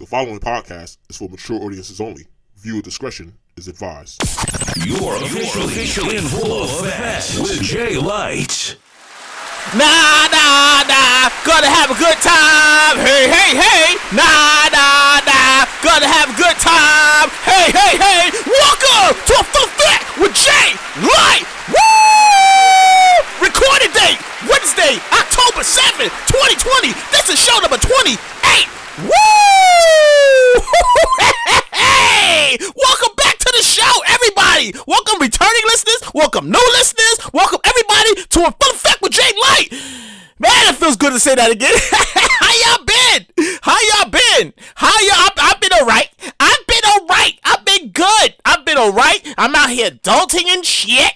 The following podcast is for mature audiences only. Viewer discretion is advised. You're officially in full effect with Jay Light. Nah, gonna have a good time. Hey, nah, gonna have a good time. Hey, welcome to a full effect with Jay Light. Woo! Recording date, Wednesday, October 7th, 2020. This is show number 28. Woo! Hey! Welcome back to the show, everybody. Welcome returning listeners. Welcome new listeners. Welcome everybody to a full effect with Jay Light. Man, it feels good to say that again. How y'all been? I've been alright. I've been good. I've been alright. I'm out here adulting and shit.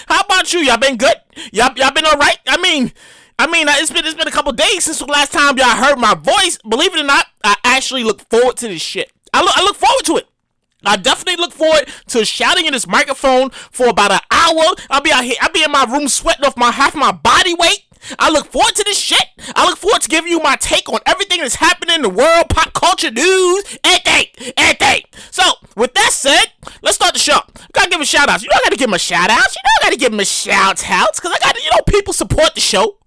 How about you? Y'all been good? Y'all been alright? I mean, it's been a couple days since the last time y'all heard my voice. Believe it or not, I actually look forward to this shit. I look forward to it. I definitely look forward to shouting in this microphone for about an hour. I'll be out here. I'll be in my room sweating off half my body weight. I look forward to this shit. I look forward to giving you my take on everything that's happening in the world, pop culture news, everything. So, with that said, let's start the show. I gotta give a shout out. I gotta give them a shout out. I gotta give them a shout out because I gotta, people support the show.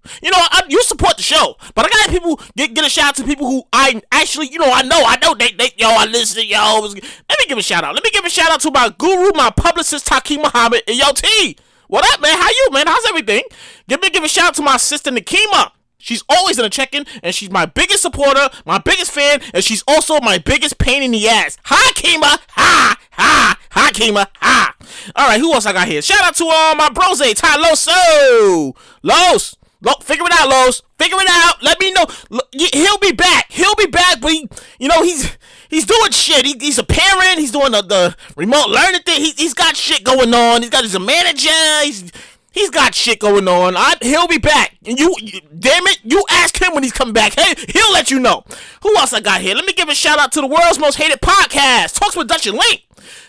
You support the show, but I gotta people get a shout out to people who I actually, I know they I listen, Let me give a shout out. Let me give a shout out to my guru, my publicist, Taki Muhammad, and yo T. What up, man? How you, man? How's everything? Give a shout out to my sister Nakima. She's always in the check-in, and she's my biggest supporter, my biggest fan, and she's also my biggest pain in the ass. Hi, Kima. Hi, Kima. Hi. All right, who else I got here? Shout out to my bros, Ty Loso. Figure it out, Los. Figure it out. Let me know. He'll be back, but he's doing shit. He's a parent. He's doing the remote learning thing. He's got shit going on. He's a manager. He's got shit going on. He'll be back. And damn it, you ask him when he's coming back. Hey, he'll let you know. Who else I got here? Let me give a shout out to the world's most hated podcast, Talks with Dutch and Link.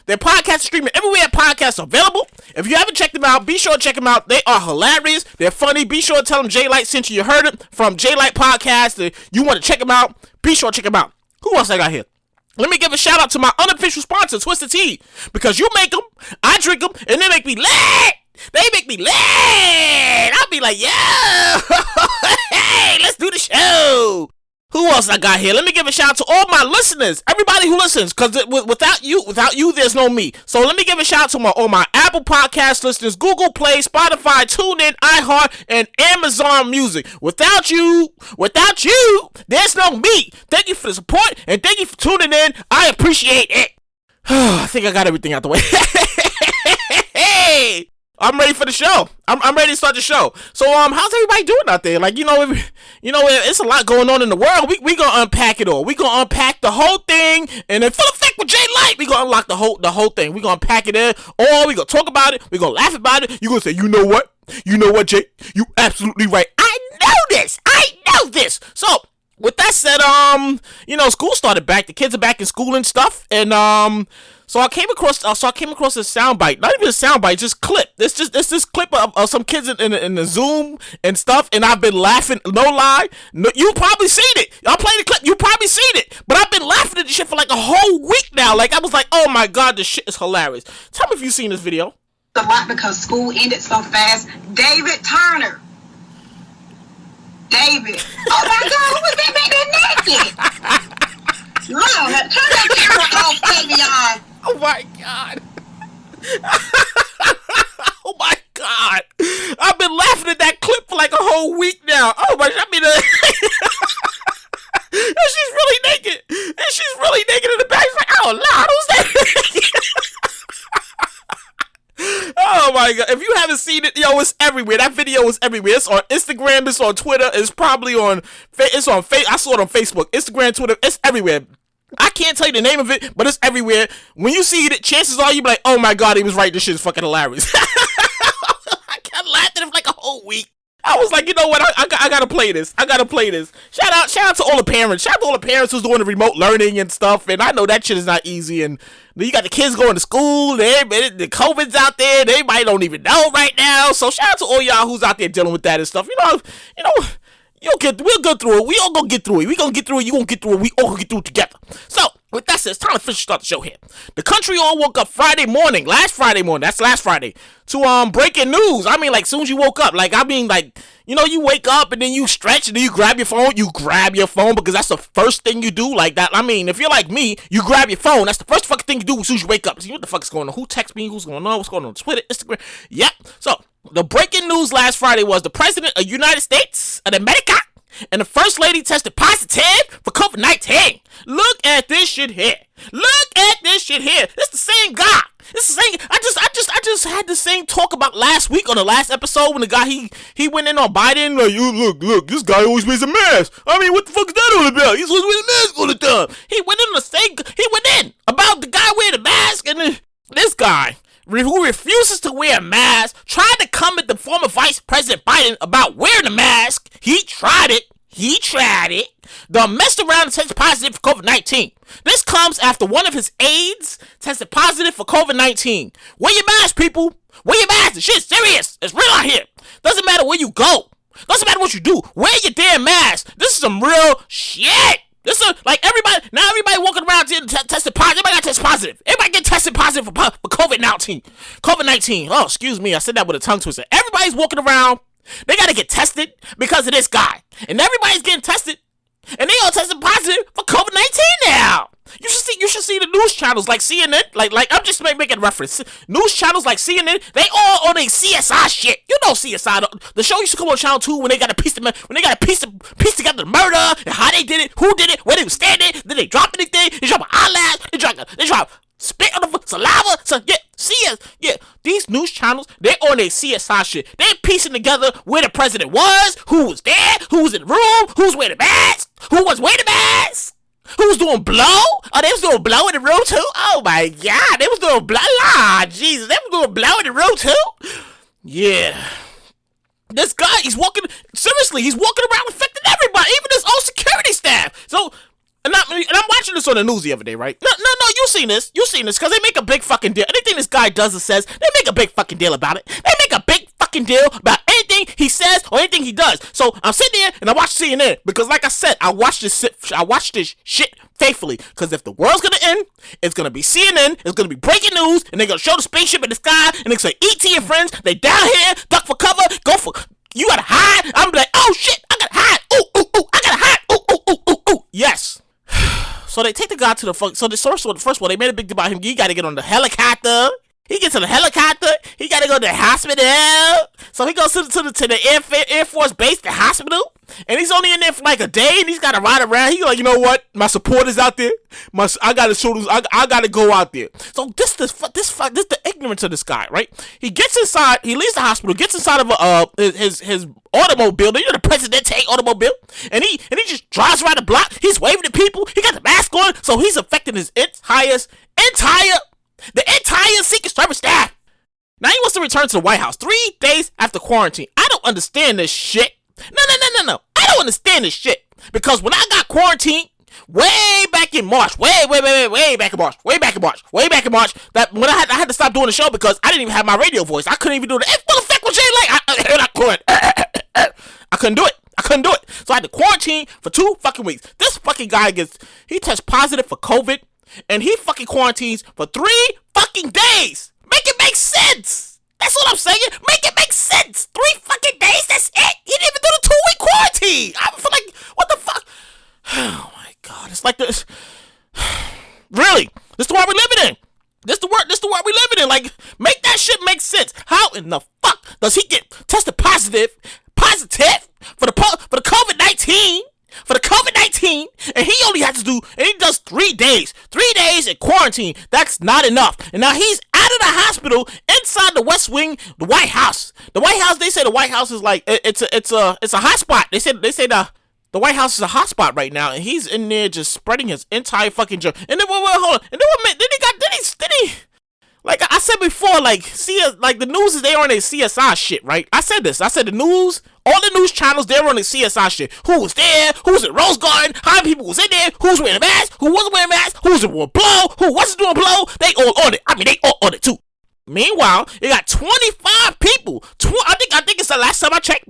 Their podcast is streaming everywhere podcasts are available. If you haven't checked them out, be sure to check them out. They are hilarious. They're funny. Be sure to tell them Jay Light sent you. You heard it from Jay Light Podcast. You want to check them out, be sure to check them out. Who else I got here? Let me give a shout out to my unofficial sponsor, Twisted Tea. Because you make them, I drink them, and they make me lit. I'll be like, yeah. Hey, let's do the show. Who else I got here? Let me give a shout out to all my listeners, everybody who listens, because without you, there's no me. So let me give a shout out to all my Apple Podcast listeners, Google Play, Spotify, TuneIn, iHeart, and Amazon Music. Without you, there's no me. Thank you for the support, and thank you for tuning in. I appreciate it. I think I got everything out the way. Hey! I'm ready for the show. I'm ready to start the show. So, how's everybody doing out there? Like, it's a lot going on in the world. We gonna unpack it all. We gonna unpack the whole thing, and in full effect with Jay Light, we gonna unlock the whole thing. We gonna unpack it in, or we gonna talk about it. We gonna laugh about it. You gonna say, you know what, Jay? You absolutely right. I know this. So, with that said, school started back. The kids are back in school and stuff, and So I came across a soundbite, not even a soundbite, just clip. It's this clip of some kids in the Zoom and stuff, and I've been laughing. No lie, you probably seen it. I'll play the clip. You probably seen it, but I've been laughing at this shit for like a whole week now. Like I was like, oh my god, this shit is hilarious. Tell me if you've seen this video. A lot because school ended so fast. David Turner. David. Oh my god, who was that back there naked? Lord, turn that camera off, Tavion. Oh my god. Oh my god. I've been laughing at that clip for like a whole week now. Oh my, and she's really naked. In the back. She's like, oh Lord, who's that? Oh my god. If you haven't seen it, it's everywhere. That video is everywhere. It's on Instagram, it's on Twitter, it's probably on I saw it on Facebook, Instagram, Twitter, it's everywhere. I can't tell you the name of it, but it's everywhere. When you see it, chances are you be like, oh my god, he was right, this shit is fucking hilarious. I kept laughing for like a whole week. I was like, you know what, I gotta play this. Shout out to all the parents. Shout out to all the parents who's doing the remote learning and stuff, and I know that shit is not easy, and you got the kids going to school, the COVID's out there, everybody don't even know right now, so shout out to all y'all who's out there dealing with that and stuff. We'll go through it. We all gonna get through it. We gonna get through it. You gonna get through it. We all gonna get through it together. So, with that said, it's time to officially start the show here. The country all woke up last Friday morning, that's last Friday, to breaking news. I mean, like, soon as you woke up, you wake up and then you stretch and then you grab your phone because that's the first thing you do like that. I mean, if you're like me, you grab your phone. That's the first fucking thing you do as soon as you wake up. See what the fuck is going on? Who texts me? Who's going on? What's going on Twitter, Instagram? Yep. So, the breaking news last Friday was the President of the United States of America and the First Lady tested positive for COVID-19. Look at this shit here. It's the same guy. I just had the same talk about last week on the last episode when the guy he went in on Biden. Like, you look, this guy always wears a mask. I mean, what the fuck is that all about? He's always wearing a mask all the time. He went in about the guy wearing the mask, and then this guy who refuses to wear a mask tried to come at the former Vice President Biden about wearing a mask. He tried it. The messed around and tested positive for COVID-19. This comes after one of his aides tested positive for COVID-19. Wear your mask, people. Wear your mask. The shit's serious. It's real out here. Doesn't matter where you go. Doesn't matter what you do. Wear your damn mask. This is some real shit. This is like everybody walking around here tested positive. Everybody got tested positive. Everybody get tested positive for COVID-19. COVID-19. Oh, excuse me. I said that with a tongue twister. Everybody's walking around. They gotta get tested because of this guy. And everybody's getting tested. And they all tested positive for COVID-19 now. You should see the news channels like CNN. Like I'm just making a reference. News channels like CNN, they all on a CSI shit. You know CSI. The show used to come on Channel 2 when they got to piece together the murder and how they did it, who did it, where they was standing, then they drop anything, they drop an eyelash, they drop spit on the saliva. So these news channels, they're on their CSI shit. They're piecing together where the president was, who was there, who was in the room, who's wearing the mask, who was wearing the mask, who was doing blow. Oh, they was doing blow in the room too. Oh my god, they was doing blow. Jesus, they was doing blow in the room too. Yeah. This guy, he's walking around infecting everybody, even his own security staff. So, and I'm watching this on the news the other day, right? No, you seen this, because they make a big fucking deal. Anything this guy does or says, they make a big fucking deal about it. They make a big fucking deal about anything he says or anything he does. So, I'm sitting there and I watch CNN, because like I said, I watch this shit faithfully, because if the world's gonna end, it's gonna be CNN, it's gonna be breaking news, and they're gonna show the spaceship in the sky, and it's like E.T. and friends, they down here, duck for cover, you gotta hide. I'm like, oh shit, I gotta hide, ooh, I gotta hide, ooh, yes. So they take the guy to the fuck. So the first one, they made a big deal about him. He got to get on the helicopter. He gets on the helicopter. He got to go to the hospital. So he goes to the Air Force base, the hospital, and he's only in there for like a day, and he's got to ride around. He's like, you know what? My support is out there. I got to show this. I got to go out there. So this the ignorance of this guy, right? He gets inside. He leaves the hospital. Gets inside of his automobile. You know, the Presidente automobile, and he just drives around the block. He's waving at people. He got the mask on, so he's affecting his entire Secret Service staff. Now he wants to return to the White House 3 days after quarantine. I don't understand this shit. No. I don't understand this shit. Because when I got quarantined, way back in March, way back in March, that when I had to stop doing the show because I didn't even have my radio voice. I couldn't even do the what the fuck was I couldn't do it. So I had to quarantine for 2 fucking weeks. This fucking guy he tests positive for COVID, and he fucking quarantines for 3 fucking days. Make it make sense. That's what I'm saying. Make it make sense. 3 fucking days, that's it. He didn't even do the 2-week quarantine. I feel like, what the fuck? Oh my god, it's like this. Really? This the world we living in. This the world we living in. Like, make that shit make sense. How in the fuck does he get tested positive for the COVID-19? For the COVID-19, and he only has to do, and he does 3 days. 3 days in quarantine. That's not enough. And now he's out of the hospital, inside the West Wing, the White House. The White House, they say the White House is like, it's a hot spot. They say the White House is a hot spot right now, and he's in there just spreading his entire fucking germ. And then, hold on. And then he like I said before, like the news is they on their CSI shit, right? I said the news, all the news channels, they're on their CSI shit. Who was there? Who was in Rose Garden? How many people was in there? Who was wearing a mask? Who wasn't wearing a mask? Who was doing blow? Who wasn't doing blow? They all on it. I mean, they all on it too. Meanwhile, you got 25 people. I think it's the last time I checked.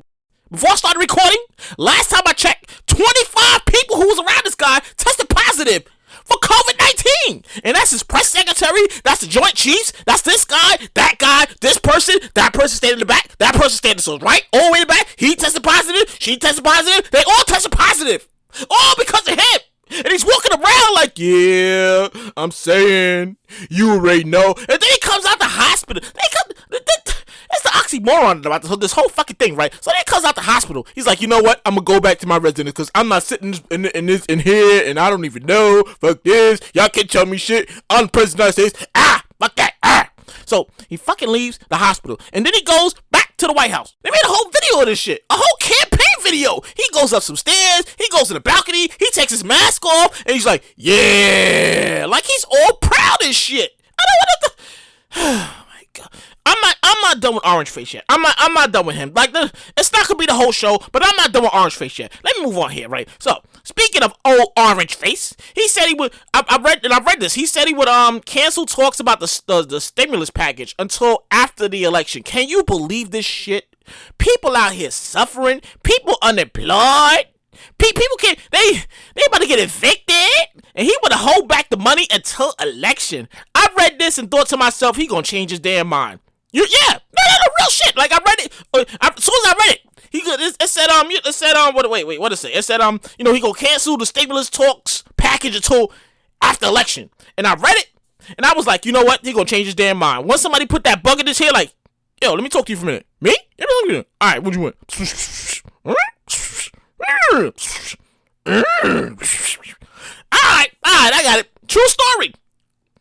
before I started recording, last time I checked, 25 people who was around this guy tested positive for COVID-19. And that's his press secretary, that's the Joint Chiefs, that's this guy, this person, that person stayed in the back, that person stayed to the right, all the way in the back. He tested positive, she tested positive, they all tested positive. All because of him. And he's walking around like, yeah, I'm saying, you already know. And then he comes out the hospital. It's the oxymoron about this whole fucking thing, right? So then he comes out the hospital. He's like, you know what? I'm gonna go back to my residence because I'm not sitting in here and I don't even know. Fuck this. Y'all can't tell me shit. I'm the president of the United States. Fuck that. So he fucking leaves the hospital. And then he goes back to the White House. They made a whole video of this shit. A whole campaign video. He goes up some stairs. He goes to the balcony. He takes his mask off. And he's like, yeah. Like he's all proud of shit. I don't want to... Oh my God. I'm not done with Orange Face yet. I'm not done with him. Like it's not gonna be the whole show, but I'm not done with Orange Face yet. Let me move on here, right? So speaking of old Orange Face, he said he would. I read this. He said he would cancel talks about the stimulus package until after the election. Can you believe this shit? People out here suffering. People unemployed. People can't. They about to get evicted, and he would hold back the money until election. I read this and thought to myself, he gonna change his damn mind. No, real shit. Like I read it. As soon as I read it, it said what it say? It said he gonna cancel the stimulus talks package until after election. And I read it, and I was like, you know what? He gonna change his damn mind. Once somebody put that bug in his head, like, yo, let me talk to you for a minute. Me? All right, what you want? Alright, I got it. True story.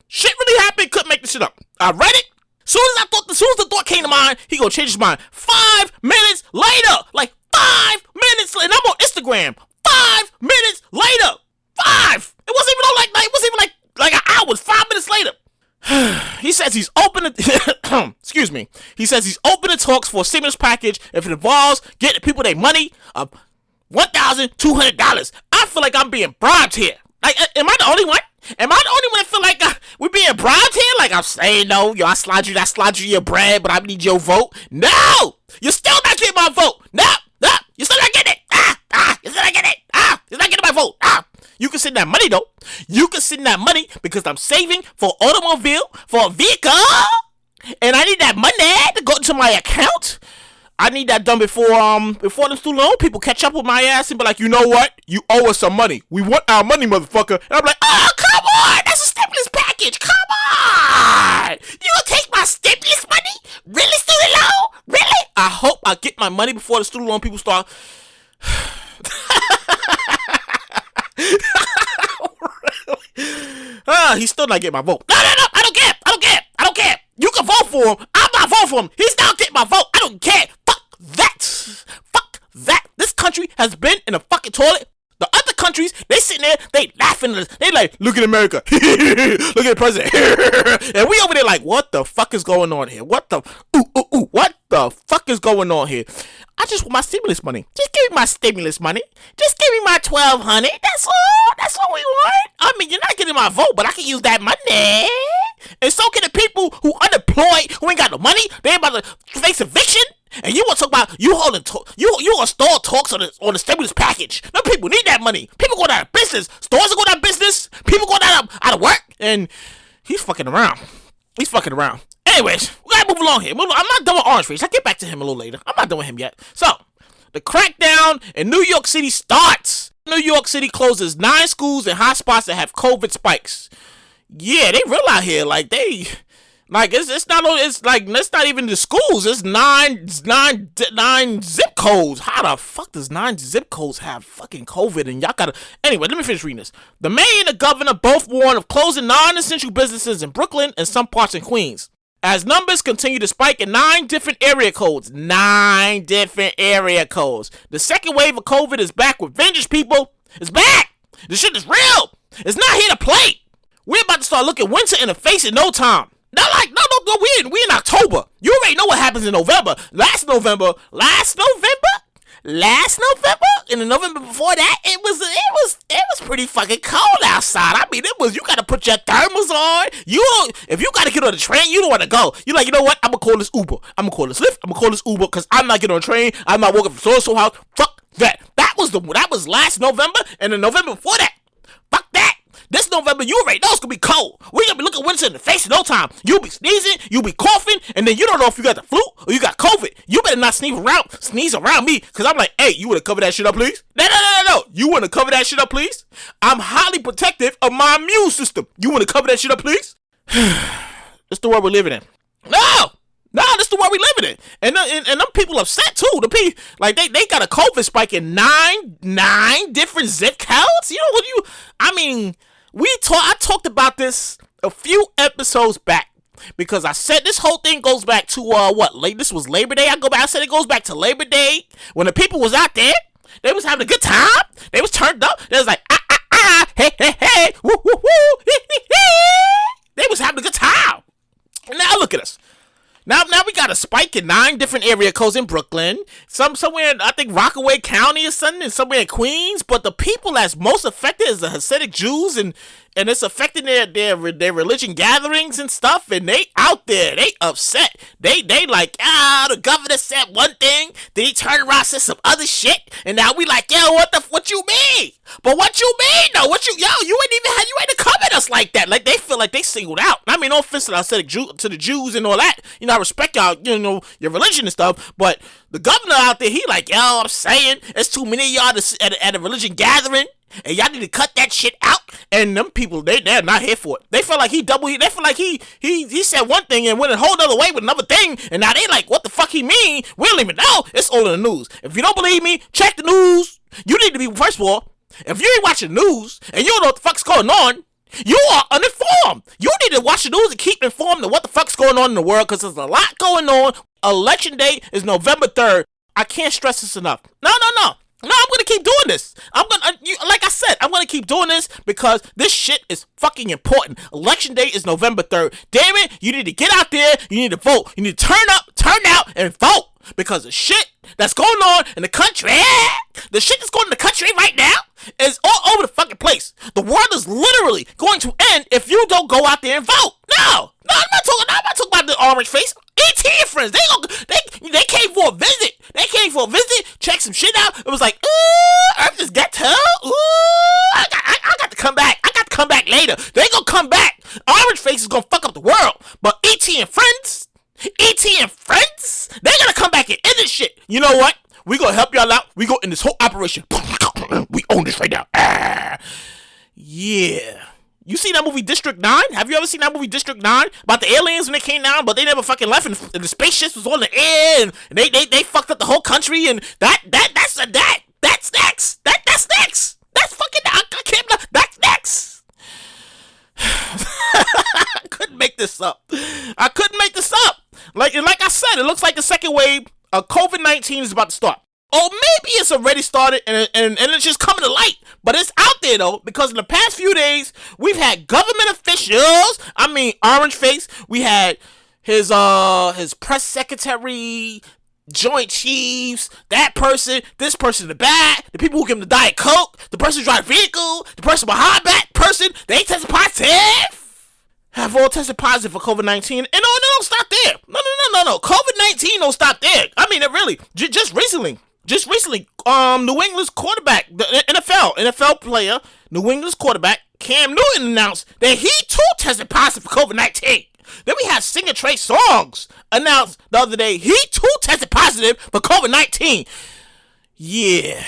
Shit really happened, couldn't make this shit up. I read it. Soon as the thought came to mind, he gonna change his mind. 5 minutes later. Like 5 minutes later. And I'm on Instagram. 5 minutes later. 5. It wasn't even like an hour. 5 minutes later. He says he's open to excuse me. He says he's open to talks for a stimulus package if it involves getting people their money of $1,200. I feel like I'm being bribed here. Like, am I the only one? Am I the only one that feel like we're being bribed here? Like I'm saying no, yo, I slide you your bread, but I need your vote. No, you're still not getting my vote. No, you're still not getting it. You're still not getting it. You're not getting my vote. You can send that money though. You can send that money because I'm saving for automobile, for a vehicle, and I need that money to go into my account. I need that done before the student loan people catch up with my ass and be like, you know what? You owe us some money. We want our money, motherfucker. And I'm like, oh, come on. That's a stimulus package. Come on. You gonna take my stimulus money? Really, student loan? Really? I hope I get my money before the student loan people start. He's still not getting my vote. No. I don't care. You can vote for him. I'm not voting for him. He's not getting my vote. I don't care. Fuck that. This country has been in a fucking toilet. The other countries, they sitting there, they laughing at us. They like, look at America. Look at the president. And we over there like, what the fuck is going on here? What the fuck is going on here? I just want my stimulus money. Just give me my stimulus money. Just give me my $1,200. That's all we want. I mean, you're not getting my vote, but I can use that money. And so can the people who unemployed, who ain't got no money. They about to face eviction. And you want to talk about you gonna stall talks on the stimulus package. No, people need that money. People going out of business. Stores are going out of business. People going out of work. And he's fucking around. Anyways, we gotta move along here. I'm not done with Orange Face. I'll get back to him a little later. I'm not done with him yet. So, the crackdown in New York City starts. New York City closes 9 schools and hotspots that have COVID spikes. Yeah, they real out here. Like it's not even the schools. It's nine zip codes. How the fuck does 9 zip codes have fucking COVID? And y'all gotta. Anyway, let me finish reading this. The mayor and the governor both warned of closing non-essential businesses in Brooklyn and some parts in Queens, as numbers continue to spike in 9 different area codes. 9 different area codes. The second wave of COVID is back with vengeance, people. It's back. This shit is real. It's not here to play. We're about to start looking winter in the face in no time. Not like, no, we in October. You already know what happens in November. Last November, last November and the November before that, it was pretty fucking cold outside. I mean, you gotta put your thermals on. If you gotta get on the train, you don't want to go. You're like, you know what? I'm gonna call this Uber. I'm gonna call this Lyft. I'm gonna call this Uber because I'm not getting on a train. I'm not walking from so house. Fuck that. That was last November and the November before that. Fuck that. This November, you already know it's gonna be cold. We're gonna be looking winter in the face in no time. You'll be sneezing, you'll be coughing, and then you don't know if you got the flu or you got COVID. You better not sneeze around me, because I'm like, hey, you wanna cover that shit up, please? No. You wanna cover that shit up, please? I'm highly protective of my immune system. You wanna cover that shit up, please? That's the world we're living in. No, that's the world we living in. And them people upset too. They got a COVID spike in nine different zip codes. You know what I talked about this a few episodes back, because I said this whole thing goes back to this was Labor Day. I said it goes back to Labor Day when the people was out there. They was having a good time. They was turned up. They was like hey, woo woo woo. They was having a good time. And now look at us. Now we got a spike in 9 different area codes in Brooklyn, somewhere in, I think, Rockaway County or something, and somewhere in Queens. But the people that's most affected is the Hasidic Jews, and it's affecting their religion gatherings and stuff. And they out there, they upset. They like, the governor said one thing, then he turned around and said some other shit, and now we like, what you mean? But what you mean though? You ain't covered us like that. Like, they feel like they singled out. I mean, no offense to the Hasidic to the Jews and all that. You know, I respect y'all, your religion and stuff, but the governor out there, he like, I'm saying, there's too many of y'all at a religion gathering, and y'all need to cut that shit out. And them people, they're not here for it. They feel like he said one thing and went a whole other way with another thing, and now they like, what the fuck he mean? We don't even know. It's all in the news. If you don't believe me, check the news. You need to be, first of all, if you ain't watching the news and you don't know what the fuck's going on, you are uninformed. You need to watch the news and keep informed of what the fuck's going on in the world, because there's a lot going on. Election day is November 3rd. I can't stress this enough. No, I'm gonna keep doing this. Like I said, I'm gonna keep doing this because this shit is fucking important. Election day is November 3rd. Damn it, you need to get out there. You need to vote. You need to turn out, and vote, because the shit that's going on in the country, the shit that's going on in the country right now is all over the fucking place. The world is literally going to end if you don't go out there and vote. No, I'm not talking about the orange face. ET and friends, they came for a visit. Check some shit out. It was like, Earth is ghetto. I got to come back. I got to come back later. They gonna come back. Orange face is gonna fuck up the world. But ET and friends, they're gonna come back and end this shit. You know what? We gonna help y'all out. We go in this whole operation. We own this right now. Yeah. You see that movie District 9? Have you ever seen that movie District 9? About the aliens when they came down, but they never fucking left, and the spaceships was on the air, and they fucked up the whole country, and that's next. That's next. That's fucking, I can't, that's next. I couldn't make this up. Like I said, it looks like the second wave of COVID-19 is about to start. Or maybe it's already started and it's just coming to light. But it's out there though, because in the past few days, we've had government officials. I mean, Orange Face. We had his press secretary, Joint Chiefs, that person, this person in the back, the people who give him the Diet Coke, the person who drive the vehicle, the person behind that person, they tested positive. Have all tested positive for COVID-19. And no, don't stop there. No. COVID-19 don't stop there. I mean, it really, just recently, New England's quarterback, the NFL player, New England's quarterback, Cam Newton announced that he too tested positive for COVID-19. Then we had singer Trey Songz announced the other day he too tested positive for COVID-19. Yeah.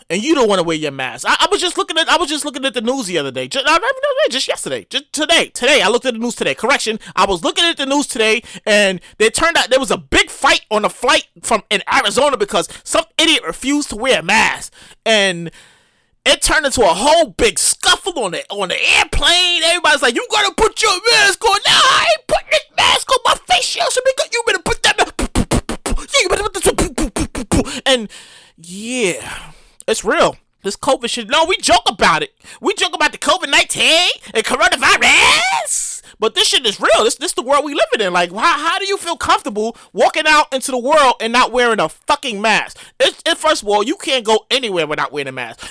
And you don't want to wear your mask. I was just looking at the news the other day. Just yesterday. Just today. I looked at the news today. Correction. I was looking at the news today, and it turned out there was a big fight on a flight in Arizona because some idiot refused to wear a mask, and it turned into a whole big scuffle on the airplane. Everybody's like, "You gotta put your mask on." "No, I ain't putting this mask on. My face shield should be good. You better put that mask. You better put this." And yeah. It's real. This COVID shit. No, we joke about it. We joke about the COVID-19 and coronavirus. But this shit is real. This the world we living in. Like, how do you feel comfortable walking out into the world and not wearing a fucking mask? First of all, you can't go anywhere without wearing a mask.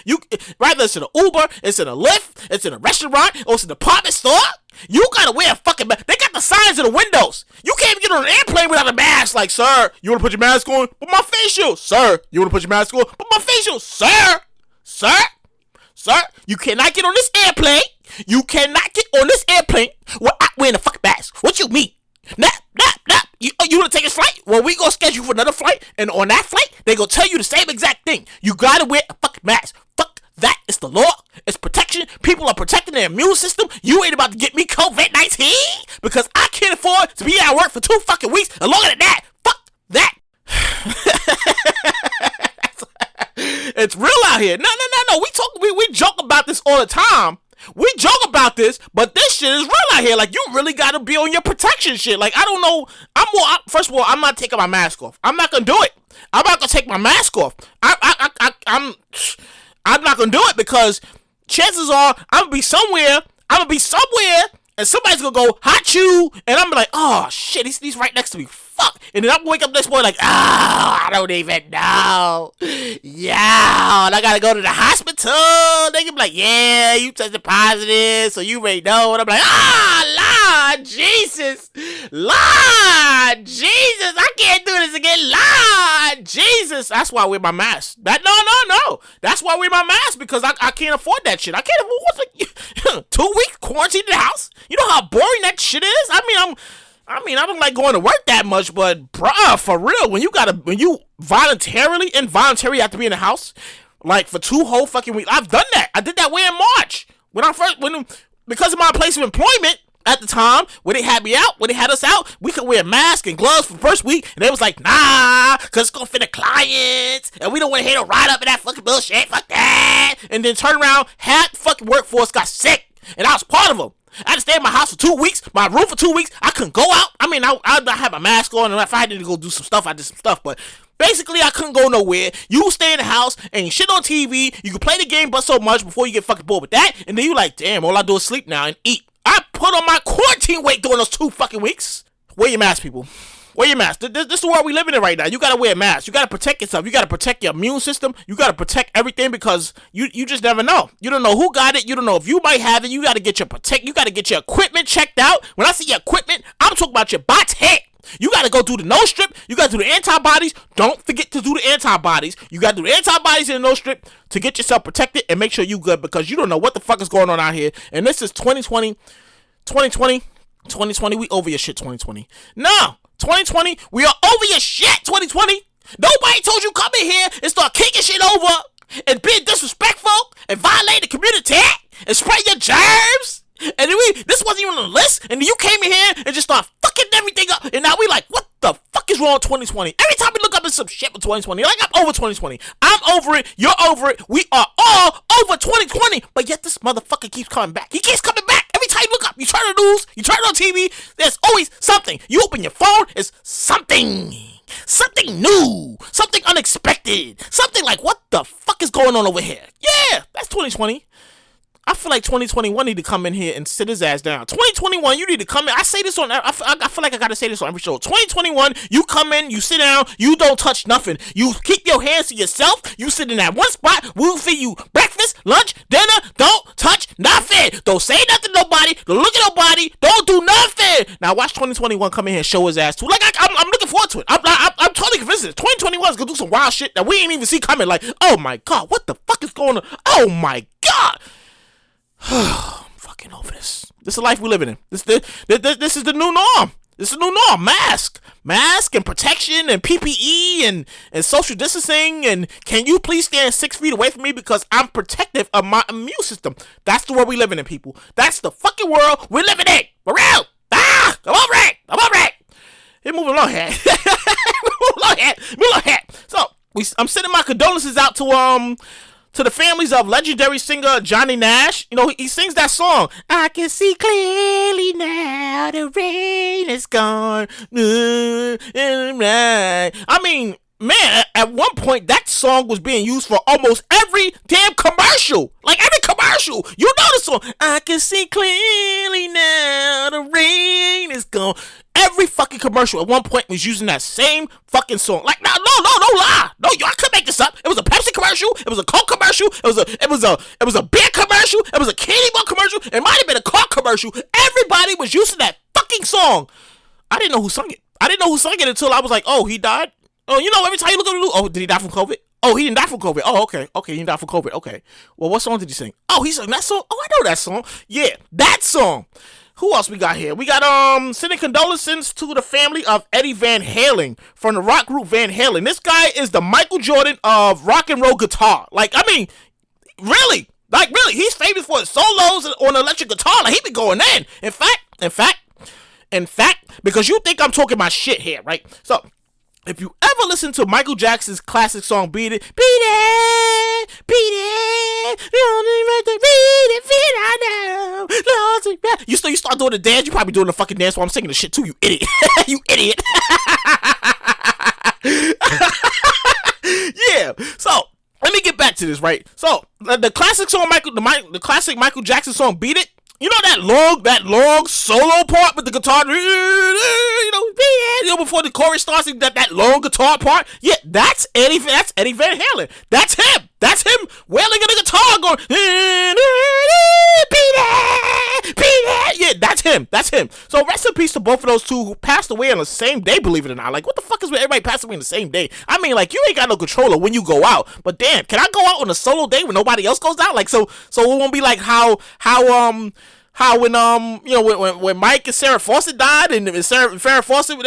Rather it's in an Uber, it's in a Lyft, it's in a restaurant, or it's in a department store. You gotta wear a fucking mask. They got the signs in the windows. You can't even get on an airplane without a mask. Like, sir, you wanna put your mask on? Put my face shield. Sir, you wanna put your mask on? Put my face shield. Sir, you cannot get on this airplane. You cannot get on this airplane without wearing a fucking mask. What you mean? Nah. You wanna take a flight? Well, we gonna schedule for another flight, and on that flight, they gonna tell you the same exact thing. You gotta wear a fucking mask. Fuck that. It's the law. It's protection. People are protecting their immune system. You ain't about to get me COVID-19 because I can't afford to be at work for 2 fucking weeks. And longer than that, fuck that. It's real out here. No. We joke about this all the time. We joke about this, but this shit is real out here. Like, you really gotta be on your protection shit. Like, I don't know. First of all, I'm not taking my mask off. I'm not gonna do it. I'm not gonna take my mask off. I'm not gonna do it because chances are I'm gonna be somewhere, and somebody's gonna go hot you, and I'm like, oh shit, he's right next to me. Fuck. And then I'm gonna wake up next morning like, I don't even know. Yeah, and I gotta go to the hospital. They can be like, yeah, you tested positive, so you may know. And I'm like, Lord Jesus, I can't do this again, Lord Jesus. That's why I wear my mask. No. That's why I wear my mask, because I can't afford that shit. I can't afford 2 weeks quarantine in the house. You know how boring that shit is? I don't like going to work that much, but bruh, for real, when you voluntarily, involuntarily have to be in the house, like for 2 whole fucking weeks. I've done that. I did that way in March because of my place of employment at the time, when they had us out, we could wear masks and gloves for the first week, and they was like, nah, cause it's gonna fit the clients, and we don't want to hear no ride up in that fucking bullshit, fuck that. And then turn around, half the fucking workforce got sick, and I was part of them. I had to stay in my house for 2 weeks, my room for 2 weeks. I couldn't go out. I mean, I had my mask on, and if I had to go do some stuff, I did some stuff. But basically, I couldn't go nowhere. You stay in the house, and you shit on TV. You can play the game but so much before you get fucking bored with that. And then you like, damn, all I do is sleep now and eat. I put on my quarantine weight during those 2 fucking weeks. Wear your mask, people. Wear your mask. This is the world we living in right now. You gotta wear a mask. You gotta protect yourself. You gotta protect your immune system. You gotta protect everything, because you just never know. You don't know who got it. You don't know if you might have it. You gotta get your equipment checked out. When I say your equipment, I'm talking about your bot's head. You gotta go do the nose strip. You gotta do the antibodies. Don't forget to do the antibodies. You gotta do the antibodies and the nose strip to get yourself protected and make sure you good, because you don't know what the fuck is going on out here. And this is 2020, we over your shit, 2020. No. 2020, we are over your shit, 2020. Nobody told you come in here and start kicking shit over and being disrespectful and violate the community and spread your germs. And then this wasn't even on the list, and then you came in here and just start fucking everything up. And now we like, what the fuck is wrong with 2020? Every time we look up at some shit with 2020, like, I'm over 2020. I'm over it. You're over it. We are all over 2020. But yet this motherfucker keeps coming back. He keeps coming back. Every time you look up, you turn the news, you turn it on TV, there's always something. You open your phone, it's something. Something new. Something unexpected. Something like, what the fuck is going on over here? Yeah, that's 2020. I feel like 2021 need to come in here and sit his ass down. 2021, you need to come in. I say this on, I feel like I gotta say this on every show. 2021, you come in, you sit down, you don't touch nothing. You keep your hands to yourself. You sit in that one spot. We'll feed you breakfast, lunch, dinner. Don't touch nothing. Don't say nothing to nobody. Don't look at nobody. Don't do nothing. Now watch 2021 come in here and show his ass too. Like, I'm looking forward to it. I'm totally convinced that 2021 is gonna do some wild shit that we ain't even see coming. Like, oh my god, what the fuck is going on? Oh my god. I'm fucking over this. This is the life we're living in. This is the new norm. This is the new norm. Mask and protection and PPE and social distancing. And can you please stand 6 feet away from me, because I'm protective of my immune system. That's the world we're living in, people. That's the fucking world we're living in. For real. I'm over it. Hey, moving along here. Move along here. So I'm sending my condolences out to the families of legendary singer Johnny Nash. You know, he sings that song, I can see clearly now, the rain is gone. I mean, man, at one point that song was being used for almost every damn commercial. Like every commercial. You know the song. I can see clearly now, the rain is gone. Every fucking commercial at one point was using that same fucking song. Like, no lie. No, I could make this up. It was a Pepsi commercial. It was a Coke commercial. It was a beer commercial. It was a candy bar commercial. It might have been a car commercial. Everybody was using that fucking song. I didn't know who sung it. Until I was like, oh, he died? Oh, you know, every time you look at the news, oh, did he die from COVID? Oh, he didn't die from COVID. Oh, okay, he didn't die from COVID. Okay. Well, what song did he sing? Oh, he sang that song? Oh, I know that song. Yeah, that song. Who else we got here? We got sending condolences to the family of Eddie Van Halen from the rock group Van Halen. This guy is the Michael Jordan of rock and roll guitar. Like, I mean, really, he's famous for his solos on electric guitar. Like, he be going in. In fact, because you think I'm talking my shit here, right? So, if you ever listen to Michael Jackson's classic song, Beat It, you start doing the dance, you probably doing the fucking dance while I'm singing the shit too, you idiot. You idiot. Yeah, so, let me get back to this, right? So, the classic song, the classic Michael Jackson song, Beat It, you know that long solo part with the guitar, you know, before the chorus starts, that long guitar part? Yeah, that's Eddie Van Halen. That's him wailing on the guitar going, yeah, that's him. So rest in peace to both of those two who passed away on the same day, believe it or not. Like, what the fuck is with everybody passing away on the same day? I mean, like, you ain't got no control of when you go out, but damn, can I go out on a solo day when nobody else goes out? Like, so it won't be like how when when Mike and Sarah Fawcett died, and Farrah Fawcett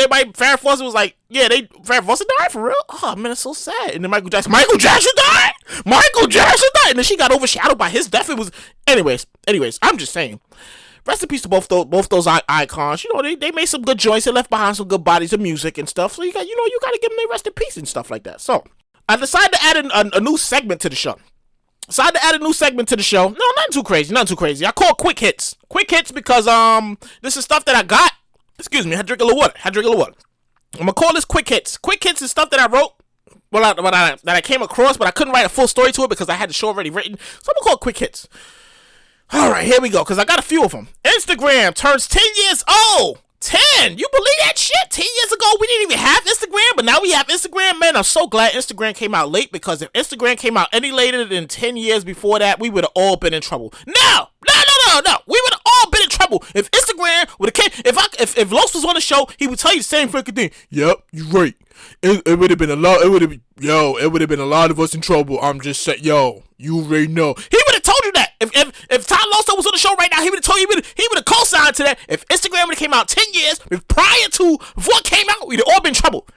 was like, yeah, Farrah Fawcett died for real. Oh man, it's so sad. And then Michael Jackson died, and then she got overshadowed by his death. It was, anyways. I'm just saying, rest in peace to both those icons. You know, they made some good joints. They left behind some good bodies of music and stuff. So you got to give them their rest in peace and stuff like that. So I decided to add a new segment to the show. No, nothing too crazy. I call it quick hits. Quick hits because this is stuff that I got. Excuse me, I had to drink a little water. I'm gonna call this quick hits. Quick hits is stuff that I wrote, that I came across, but I couldn't write a full story to it because I had the show already written. So I'm gonna call it quick hits. All right, here we go, because I got a few of them. Instagram turns 10 years old. 10? You believe that shit? 10 years ago, we didn't even have Instagram, but now we have Instagram. Man, I'm so glad Instagram came out late, because if Instagram came out any later than 10 years before that, we would have all been in trouble. No. We would have all been in trouble. If Instagram would have came, if Los was on the show, he would tell you the same freaking thing. Yep, you're right. It would have been a lot. It would have been a lot of us in trouble. I'm just saying, you already know. He would have told you that. If Todd Loso was on the show right now, he would have told you, he would have co-signed to that. If Instagram would have came out 10 years before it came out, we'd have all been in trouble.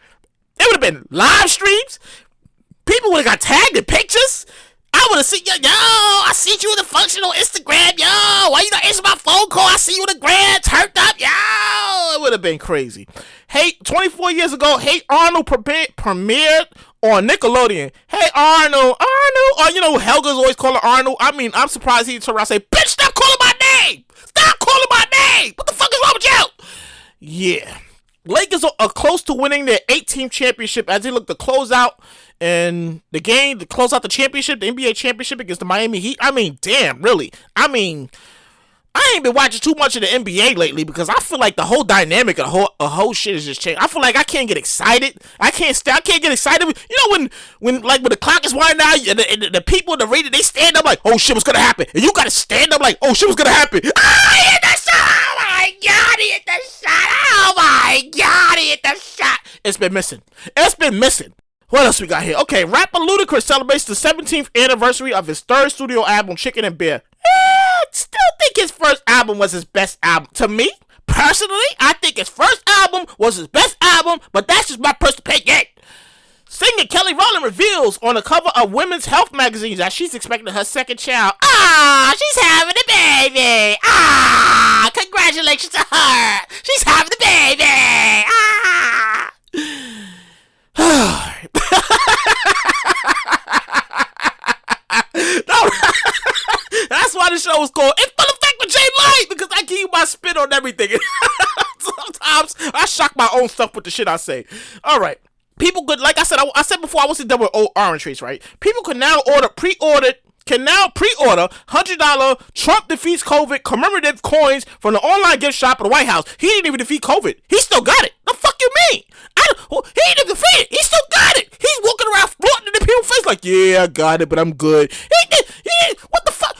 It would have been live streams. People would have got tagged in pictures. I would have seen, I see you in the function on Instagram, why you not answer my phone call? I see you in the gram, turned up, it would have been crazy. Hey, 24 years ago, Hey Arnold premiered on Nickelodeon. Hey Arnold, or you know, Helga's always calling Arnold. I mean, I'm surprised he turned around and say, bitch, stop calling my name! What the fuck is wrong with you? Yeah. Lakers are close to winning their 18th championship as they look to close out in the game, to close out the championship, the NBA championship against the Miami Heat. I mean, damn, really. I ain't been watching too much of the NBA lately because I feel like the whole dynamic of the whole shit has just changed. I feel like I can't get excited. I can't get excited. You know, when the clock is winding down, the people in the radio, they stand up like, oh shit, what's gonna happen? And you gotta stand up like, oh shit, what's gonna happen? I hit the shot! Oh my god, he hit the shot! Oh my god, he hit the shot! It's been missing. What else we got here? Okay, rapper Ludacris celebrates the 17th anniversary of his third studio album, Chicken and Beer. Still think his first album was his best album. To me, personally, I think his first album was his best album, but that's just my personal opinion. Singer Kelly Rowland reveals on the cover of Women's Health magazine that she's expecting her second child. She's having a baby. Congratulations to her. She's having a baby. No, that's why the show was called It's Full Effect with Jay Light, because I give you my spin on everything. Sometimes I shock my own stuff with the shit I say. All right. people could, like I said before, I wasn't done with orange trace, right? People can now pre-order $100 Trump defeats COVID commemorative coins from the online gift shop at the White House. He didn't even defeat COVID. He still got it. The fuck you mean? He didn't defeat it. He still got it. He's walking around flaunting in the people's face like, yeah, I got it, but I'm good. He did. What the fuck?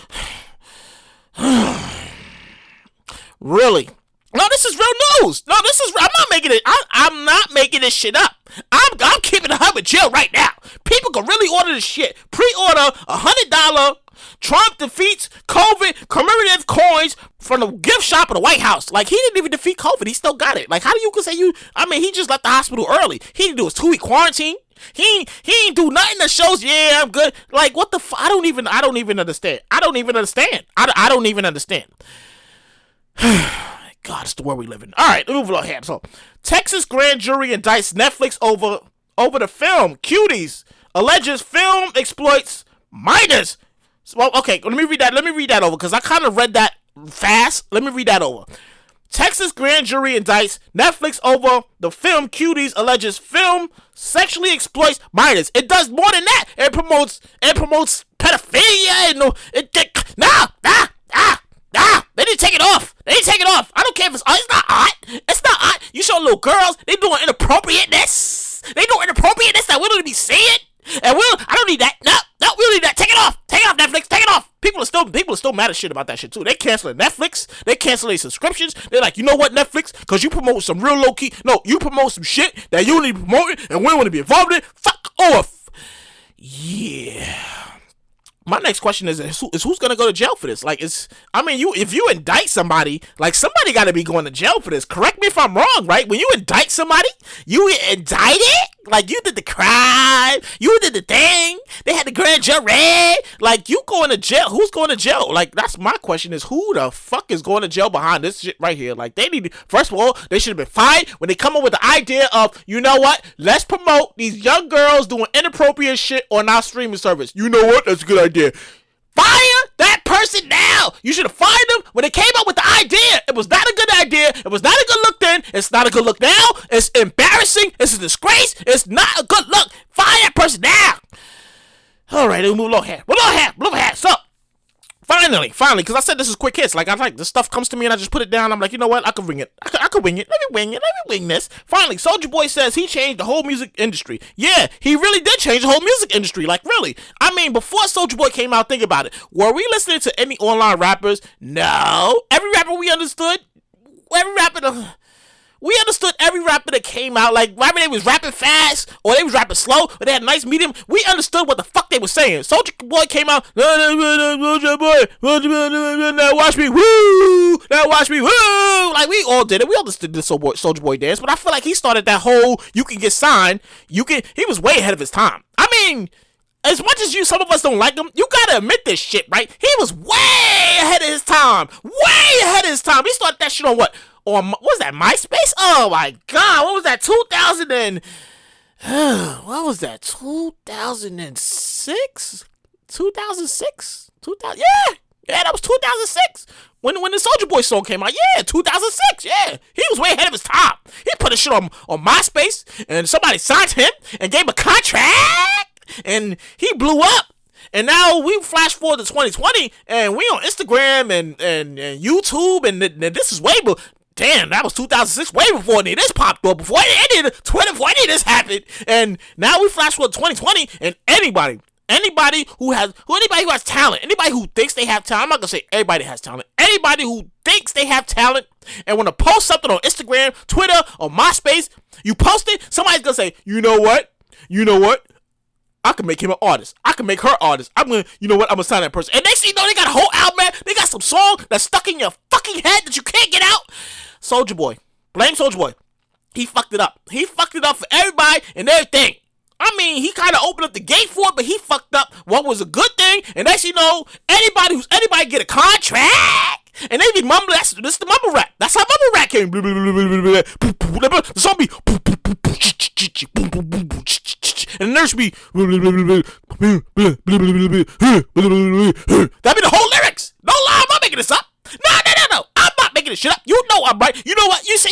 Really? No, this is real news. No, this is. I'm not making it. I'm not making this shit up. I'm keeping it up with Jill right now. People can really order this shit. Pre-order $100 Trump defeats COVID commemorative coins from the gift shop at the White House. Like, he didn't even defeat COVID. He still got it. Like, how do you say you? I mean, he just left the hospital early. He didn't do his 2-week quarantine. He ain't do nothing that shows, yeah, I'm good. Like, what the fuck? I don't even understand. I don't even understand. God, it's the world we live in. All right, move along here. So, Texas grand jury indicts Netflix over the film Cuties. Alleges film exploits minors. Well, okay, let me read that over because I kind of read that fast. Let me read that over. Texas grand jury indicts Netflix over the film Cuties. Alleges film sexually exploits minors. It does more than that. It promotes pedophilia. They didn't take it off. I don't care if it's not art. It's not art. You show little girls, they doing inappropriateness. That we don't be seeing. And I don't need that. No, we don't need that. Take it off. Take it off, Netflix. Take it off. People are still mad as shit about that shit too. They canceling Netflix. They canceling their subscriptions. They're like, you know what, Netflix? Because you promote some real low key. No, you promote some shit that you don't need to promote and we don't want to be involved in it. Fuck off. Yeah. My next question is who's gonna go to jail for this? Like, if you indict somebody, like, somebody gotta be going to jail for this. Correct me if I'm wrong, right? When you indict somebody, you get indicted? Like, you did the crime, you did the thing, they had the grand jury, like, you going to jail. Who's going to jail? Like, that's my question, is who the fuck is going to jail behind this shit right here? Like, first of all, they should have been fined when they come up with the idea of, you know what, let's promote these young girls doing inappropriate shit on our streaming service. You know what, that's a good idea. Fire that person now. You should have fired them when they came up with the idea. It was not a good idea. It was not a good look then. It's not a good look now. It's embarrassing. It's a disgrace. It's not a good look. Fire that person now. All right, we'll move along here. So, finally, because I said this is quick hits. Like, this stuff comes to me and I just put it down. I'm like, you know what? I could wing it. I could wing it. Let me wing this. Finally, Soulja Boy says he changed the whole music industry. Yeah, he really did change the whole music industry. Like, really. I mean, before Soulja Boy came out, think about it. Were we listening to any online rappers? No. Every rapper we understood every rapper that came out. Like, whether they was rapping fast or they was rapping slow or they had a nice medium, we understood what the fuck they was saying. Soulja Boy came out, now watch me, woo, now watch me, woo. Like, we all did it. We understood the Soulja Boy dance, but I feel like he started that whole, you can get signed, he was way ahead of his time. I mean, as much as some of us don't like him, you gotta admit this shit, right? He was way ahead of his time. He started that shit on what was that, MySpace? Oh my God, what was that, 2006? Yeah, that was 2006. When the Soulja Boy song came out, yeah, 2006, yeah. He was way ahead of his time. He put a shit on MySpace, and somebody signed him and gave him a contract, and he blew up. And now we flash forward to 2020, and we on Instagram and YouTube, and this is way before. Damn, that was 2006, way before any of this popped up, before any of this happened. And now we flash forward to 2020, and anybody who has talent, anybody who thinks they have talent, I'm not gonna say everybody has talent, anybody who thinks they have talent and want to post something on Instagram, Twitter, or MySpace, you post it, somebody's gonna say, you know what? I can make him an artist. I can make her artist. I'm gonna sign that person. And next thing you know, they got a whole album, man. They got some song that's stuck in your fucking head that you can't get out. Soulja Boy. Blame Soulja Boy. He fucked it up. He fucked it up for everybody and everything. I mean, he kind of opened up the gate for it, but he fucked up what was a good thing. And next you know, anybody get a contract, and they be mumbling. This is the mumble rap. That's how mumble rap came. The song be, and the nurse be, that be the whole lyrics. No lie, I'm not making this up. No. I'm not making this shit up. You know I'm right. You know what? You say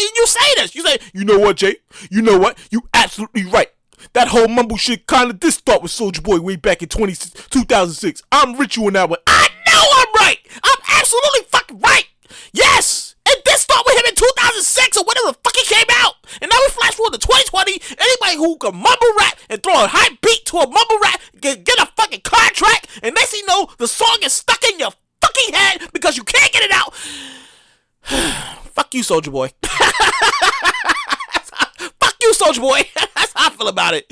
this. You say, you know what, Jay? You know what? You absolutely right. That whole mumble shit kinda did start with Soulja Boy way back in 2006. I'm with you on that one. I know I'm right! I'm absolutely fucking right! Yes! It did start with him in 2006 or whatever the fuck he came out! And now we flash forward to 2020. Anybody who can mumble rap and throw a high beat to a mumble rap can get a fucking contract, and next thing you know, the song is stuck in your fucking head because you can't get it out. Fuck you, Soulja Boy. Fuck you, Soulja Boy. That's how I feel about it.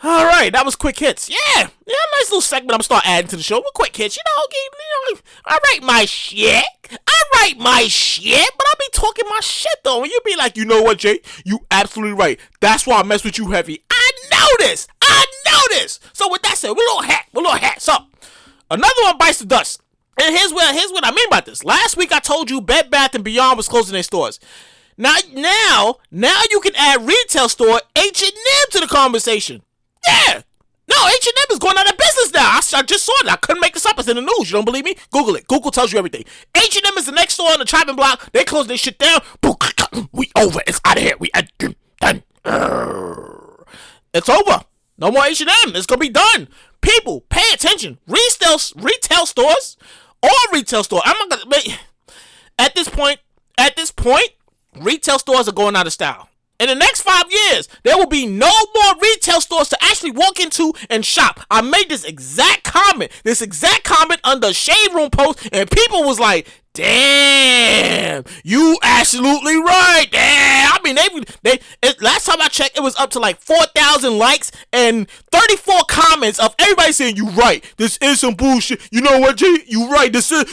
All right, that was quick hits. Yeah, nice little segment. I'm gonna start adding to the show with quick hits. I write my shit, but I be talking my shit though. And you be like, you know what, Jay? You absolutely right. That's why I mess with you heavy. I know this. So with that said, we're a little hat. So another one bites the dust. And here's what I mean by this. Last week I told you Bed Bath & Beyond was closing their stores. Now you can add retail store H&M to the conversation. Yeah. No, H&M is going out of business now. I just saw it. I couldn't make this up. It's in the news. You don't believe me? Google it. Google tells you everything. H&M is the next store on the chopping block. They closed their shit down. We over. It's out of here. We done. It's over. No more H&M. It's going to be done. People, pay attention. Retail stores. All retail stores. I'm not going to... At this point, retail stores are going out of style. In the next 5 years, there will be no more retail stores to actually walk into and shop. I made this exact comment under a Shade Room post, and people was like, damn, you absolutely right. Damn. I mean, last time I checked, it was up to like 4,000 likes and 34 comments of everybody saying, you right. This is some bullshit. You know what, G? You right.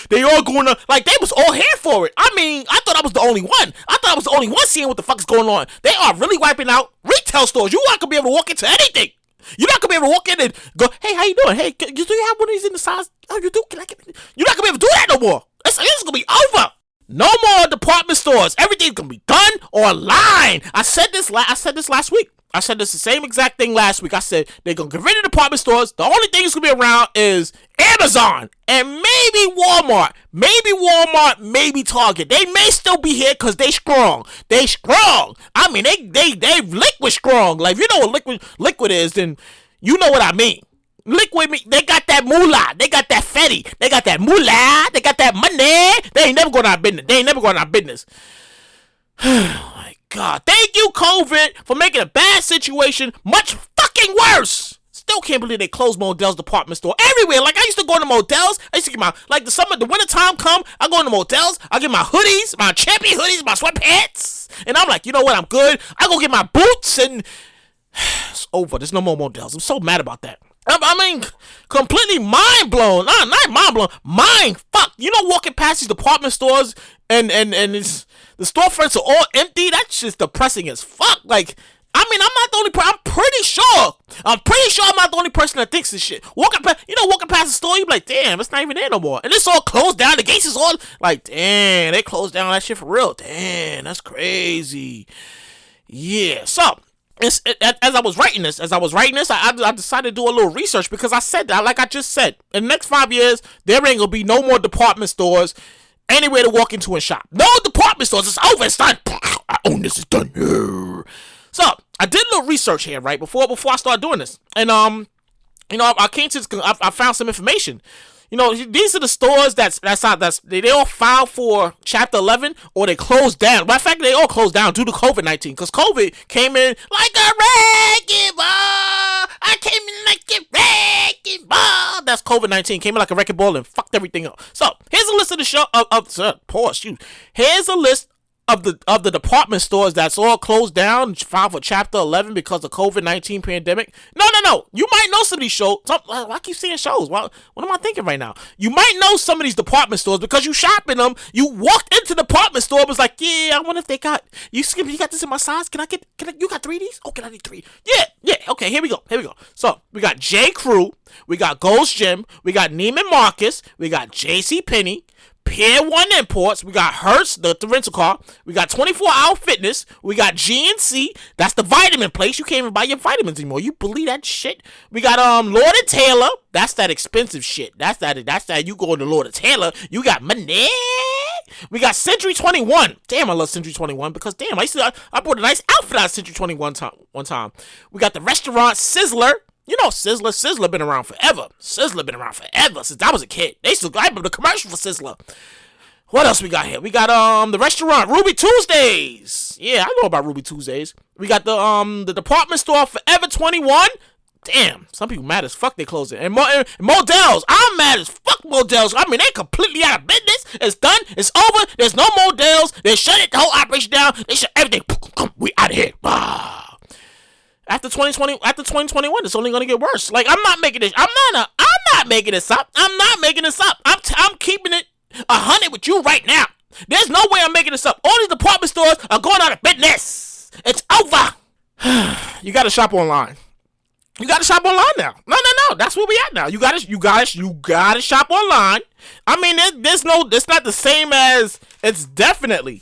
They all going to, like, they was all here for it. I mean, I thought I was the only one. I thought I was the only one seeing what the fuck is going on. They are really wiping out retail stores. You aren't going to be able to walk into anything. You're not going to be able to walk in and go, hey, how you doing? Hey, do you have one of these in the size? Oh, you do? Can I get it? You're not going to be able to do that no more. It's going to be over. No more department stores. Everything's going to be done online. I said this last week. I said this the same exact thing last week. I said they're going to get rid of department stores. The only thing that's going to be around is Amazon and maybe Walmart. Maybe Target. They may still be here because they strong. I mean, they liquid strong. Like, if you know what liquid is, then you know what I mean. Liquid, they got that moolah, they got that fetty, they got that moolah, they got that money. They ain't never going out of business. Oh my God. Thank you, COVID, for making a bad situation much fucking worse. Still can't believe they closed Modell's department store everywhere. Like, I used to go to Modell's. I used to get my, like, the winter time come, I go into Modell's, I get my hoodies, my champion hoodies, my sweatpants, and I'm like, you know what, I'm good. I go get my boots, and it's over. There's no more Modell's. I'm so mad about that. I mean, completely mind blown. Not mind blown. Mind fucked. You know, walking past these department stores and it's, the storefronts are all empty. That's just depressing as fuck. Like, I mean, I'm not the only person. I'm pretty sure I'm not the only person that thinks this shit. Walking past the store, you be like, damn, it's not even there no more. And it's all closed down. The gates is all like, damn, they closed down that shit for real. Damn, that's crazy. Yeah. So, as I was writing this, I decided to do a little research because I said that, like I just said, in the next 5 years, there ain't gonna be no more department stores anywhere to walk into and shop. No department stores. It's over. It's done. I own this. It's done. So I did a little research here, right, before I started doing this, and I came to this, I found some information. You know, these are the stores they all filed for Chapter 11 or they closed down. Matter of fact, they all closed down due to COVID-19 because COVID came in like a wrecking ball. I came in like a wrecking ball. That's COVID-19. Came in like a wrecking ball and fucked everything up. So here's a list of the show Here's a list of the department stores that's all closed down, filed for Chapter 11 because of COVID-19 pandemic. No. You might know some of these shows. I keep seeing shows. What am I thinking right now? You might know some of these department stores because you shop in them. You walked into the department store and was like, yeah, I wonder if they got, you got this in my size? You got 3 of these? Oh, can I need 3? Yeah. Okay, here we go. So, we got J. Crew. We got Gold's Gym. We got Neiman Marcus. We got JCPenney. Pier 1 Imports, we got Hertz, the rental car, we got 24 Hour Fitness, we got GNC, that's the vitamin place, you can't even buy your vitamins anymore, you believe that shit? We got Lord & Taylor, that's that expensive shit, that's that you go to Lord & Taylor, you got money, We got Century 21. Damn, I love Century 21 because damn, I bought a nice outfit out of Century 21 one time. We got the restaurant Sizzler. You know Sizzler. Sizzler been around forever. Sizzler been around forever since I was a kid. I remember the commercial for Sizzler. What else we got here? We got the restaurant Ruby Tuesdays. Yeah, I know about Ruby Tuesdays. We got the department store Forever 21. Damn, some people mad as fuck they closed it. And Models. I'm mad as fuck Models. I mean, they completely out of business. It's done. It's over. There's no Models. They shut it, the whole operation down. They shut everything. We out of here. After 2021, it's only gonna get worse. Like, I'm not making this. I'm not making this up. I'm not making this up. I'm keeping it 100 with you right now. There's no way I'm making this up. All these department stores are going out of business. It's over. You gotta shop online. You gotta shop online now. No. That's where we at now. You gotta shop online. I mean, it's not the same as. It's definitely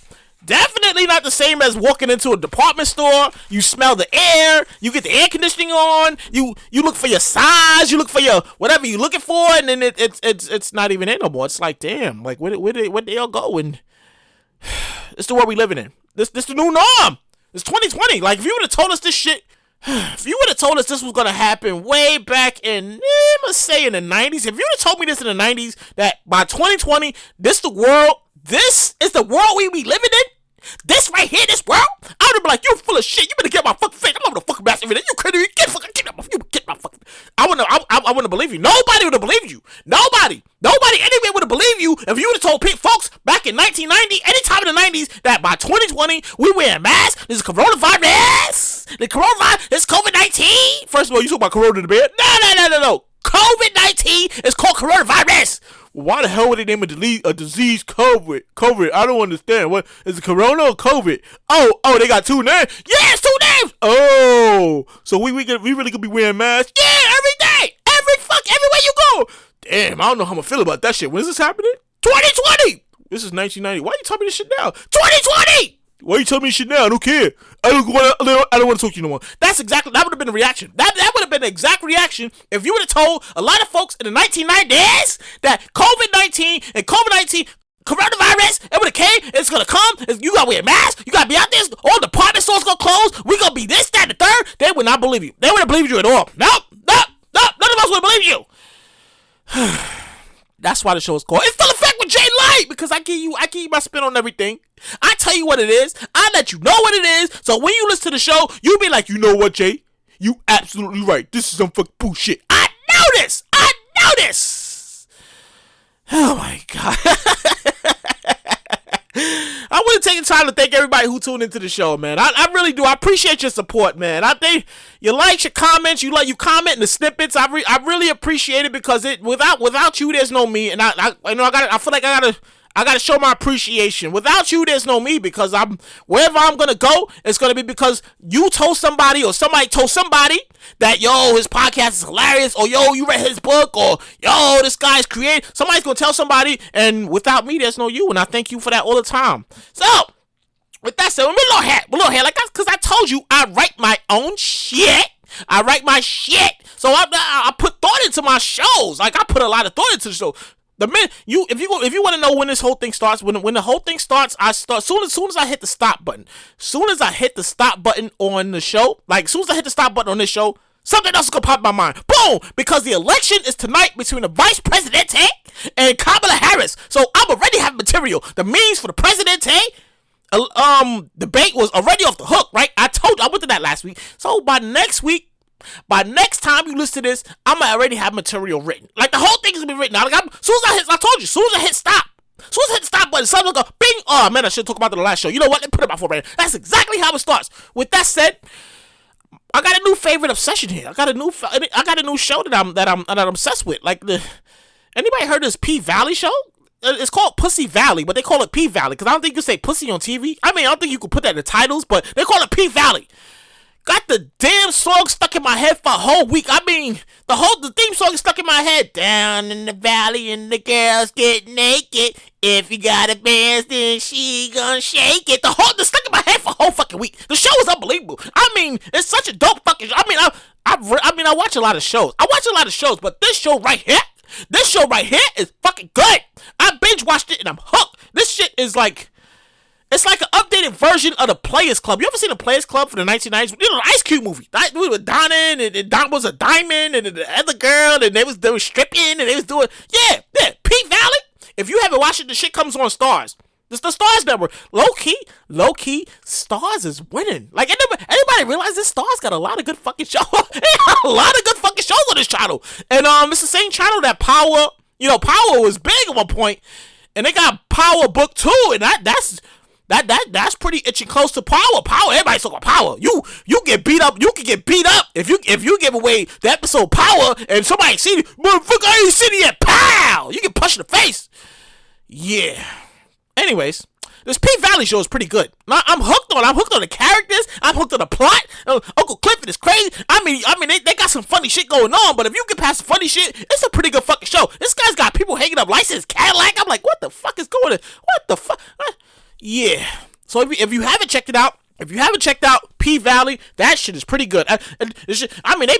not the same as walking into a department store. You smell the air. You get the air conditioning on. You look for your size. You look for your whatever you're looking for, and then it's not even in no more. It's like, damn, like where they all go? And it's the world we living in. This the new norm. It's 2020. Like, if you would have told us this shit. If you would have told us this was going to happen way back in, let's say in the 90s, if you would have told me this in the 90s, that by 2020, this is the world we be living in, this right here, this world, I would have been like, you full of shit, you better get my fucking face, I'm over the fucking mask every day, you crazy, get my fucking, I wouldn't believe you. Nobody would have believed you. Nobody anyway would have believed you if you would have told folks back in 1990, anytime in the 90s, that by 2020, we wear masks, this is coronavirus, the coronavirus, this COVID-19. First of all, you talk about corona in the bed? No. COVID-19 is called coronavirus. Why the hell would they name a disease COVID? COVID, I don't understand. What is it, corona or COVID? Oh, they got two names. Yeah, it's two names. Oh, so we really could be wearing masks? Yeah, every day, everywhere you go. Damn, I don't know how I'm gonna feel about that shit. When is this happening? 2020. This is 1990. Why you telling me this shit now? 2020. Why you telling me shit now? I don't care. I don't want to talk to you no more. That would have been the reaction. That would have been the exact reaction if you would have told a lot of folks in the 1990s that COVID-19 and COVID-19 coronavirus, it would have came, it's gonna come, you gotta wear a mask, you gotta be out there, all the department stores gonna close, we gonna be this, that, and the third. They would not believe you. They wouldn't believe you at all. Nope, none of us would believe you. That's why the show is called It's Still Effect with Jay Light, because I give you my spin on everything. I tell you what it is. I let you know what it is. So when you listen to the show, you be like, you know what, Jay? You absolutely right. This is some fucking bullshit. I know this. Oh my God. I want to take the time to thank everybody who tuned into the show, man. I really do. I appreciate your support, man. I think your likes, your comments, you comment in the snippets. I really appreciate it, because without you, there's no me. And I feel like I gotta show my appreciation. Without you, there's no me, because wherever I'm gonna go, it's gonna be because you told somebody, or somebody told somebody that, yo, his podcast is hilarious, or yo, you read his book, or yo, this guy's creative. Somebody's gonna tell somebody, and without me, there's no you, and I thank you for that all the time. So, with that said, we're a little hair like that, because I told you I write my own shit. I write my shit, so I put thought into my shows. Like, I put a lot of thought into the show. If you want to know when this whole thing starts, when the whole thing starts, I start soon as I hit the stop button. Soon as I hit the stop button on the show, like soon as I hit the stop button on this show, something else is gonna pop in my mind. Boom! Because the election is tonight between the Vice Presidente and Kamala Harris. So I'm already having material. The means for the Presidente debate was already off the hook, right? I told you I went to that last week. So by next time you listen to this, I'm gonna already have material written. Like, the whole thing is gonna be written. Like, soon as I hit stop button, something will go bing. Oh man, I should talk about that in the last show. You know what? They put it out for right now. That's exactly how it starts. With that said, I got a new favorite obsession here. I got a new show that I'm obsessed with. Like, anybody heard of this P Valley show? It's called Pussy Valley, but they call it P Valley because I don't think you can say pussy on TV. I mean, I don't think you could put that in the titles, but they call it P Valley. Got the damn song stuck in my head for a whole week. I mean, the theme song is stuck in my head. Down in the valley and the girls get naked. If you got a band, then she gonna shake it. The stuck in my head for a whole fucking week. The show is unbelievable. I mean, it's such a dope fucking show. I watch a lot of shows. But this show right here is fucking good. I binge watched it and I'm hooked. This shit is like, it's like an updated version of the Players Club. You ever seen the Players Club for the 1990s? You know, the Ice Cube movie. With Donna and Don was a diamond and the other girl and they was stripping and they was doing, yeah. Pete Valley. If you haven't watched it, the shit comes on Stars. It's the Stars Network. Low key, Stars is winning. Like, anybody realize this Stars got a lot of good fucking shows? A lot of good fucking shows on this channel. And it's the same channel that Power, Power was big at one point, and they got Power Book 2, and that's pretty itchy close to Power. Everybody's talking about Power. You get beat up. You can get beat up if you give away the episode Power and somebody see you. Motherfucker, I ain't seen it yet. Pow! You get punched in the face. Yeah. Anyways, this Pete Valley show is pretty good. I'm hooked on the characters. I'm hooked on the plot. Uncle Clifford is crazy. I mean, they got some funny shit going on. But if you get past the funny shit, it's a pretty good fucking show. This guy's got people hanging up licensed Cadillac. I'm like, what the fuck is going on? What the fuck? Yeah. So if you haven't checked it out, P Valley, that shit is pretty good. They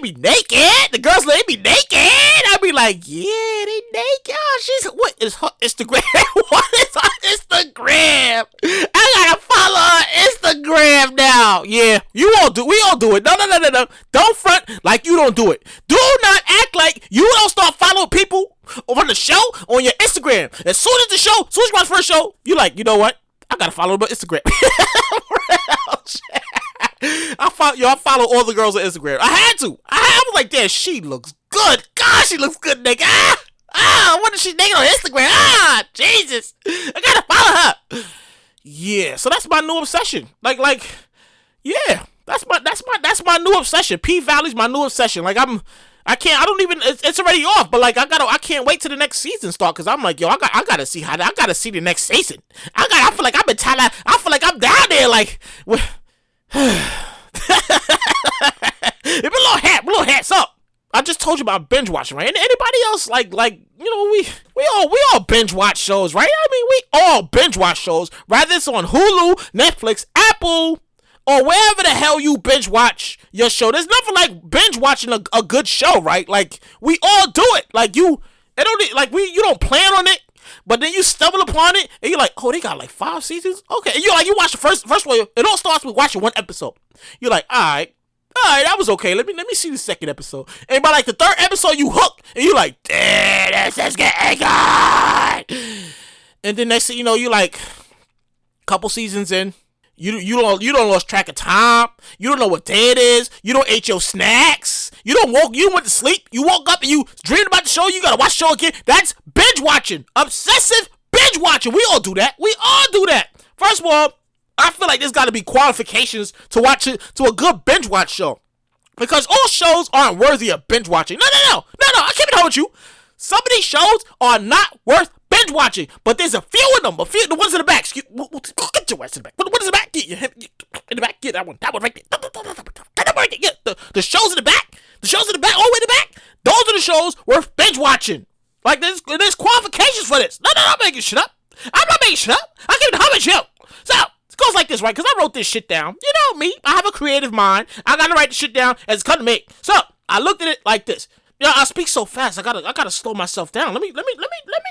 be naked. The girls, they be naked. I be like, yeah, they naked. Oh, what is her Instagram? What is her Instagram? I gotta follow her Instagram now. Yeah, we all do it. No. Don't front like you don't do it. Do not act like you don't start following people on the show on your Instagram. As soon as you watch the first show, you like, you know what? I gotta follow them on Instagram. I follow all the girls on Instagram. I had to. I was like, damn, she looks good. God, she looks good, nigga. What is she naked on Instagram? Jesus. I gotta follow her. Yeah, so that's my new obsession. Like, yeah, that's my new obsession. P Valley's my new obsession. Like, it's already off, but like I can't wait till the next season start, cause I'm like, yo, I gotta see the next season. I feel like I feel like I'm down there, like, it's a little hats up. I just told you about binge watching, right? And anybody else like we all binge watch shows, right? I mean, we all binge watch shows, rather it's on Hulu, Netflix, Apple, or wherever the hell you binge watch your show. There's nothing like binge watching a good show, right? Like, we all do it. Like, you don't plan on it, but then you stumble upon it, and you're like, oh, they got like 5 seasons? Okay. And you watch the first one, it all starts with watching one episode. You're like, alright, that was okay. Let me see the second episode. And by like the third episode, you hook, and you're like, damn, this is getting good. And then next thing you know, you like, couple seasons in, You don't lost track of time. You don't know what day it is. You don't ate your snacks. You went to sleep. You woke up and you dreamed about the show. You gotta watch the show again. That's binge watching. Obsessive binge watching. We all do that. First of all, I feel like there's gotta be qualifications to watch it, to a good binge watch show. Because all shows aren't worthy of binge watching. No. I can't be done with you. Some of these shows are not worth binge watching, but there's a few of them. The ones in the back. Get your ass in the back. What is the back? Get your in the back. Get that one right there. Get the shows in the back. The shows in the back, all the way in the back. Those are the shows worth binge watching. Like, there's qualifications for this. No, I'm making shit up. I'm not making shit up. I give it how much help. So it goes like this, right? Because I wrote this shit down. You know me. I have a creative mind. I gotta write the shit down as it's come to me. So I looked at it like this. Yeah, I speak so fast. I gotta slow myself down. Let me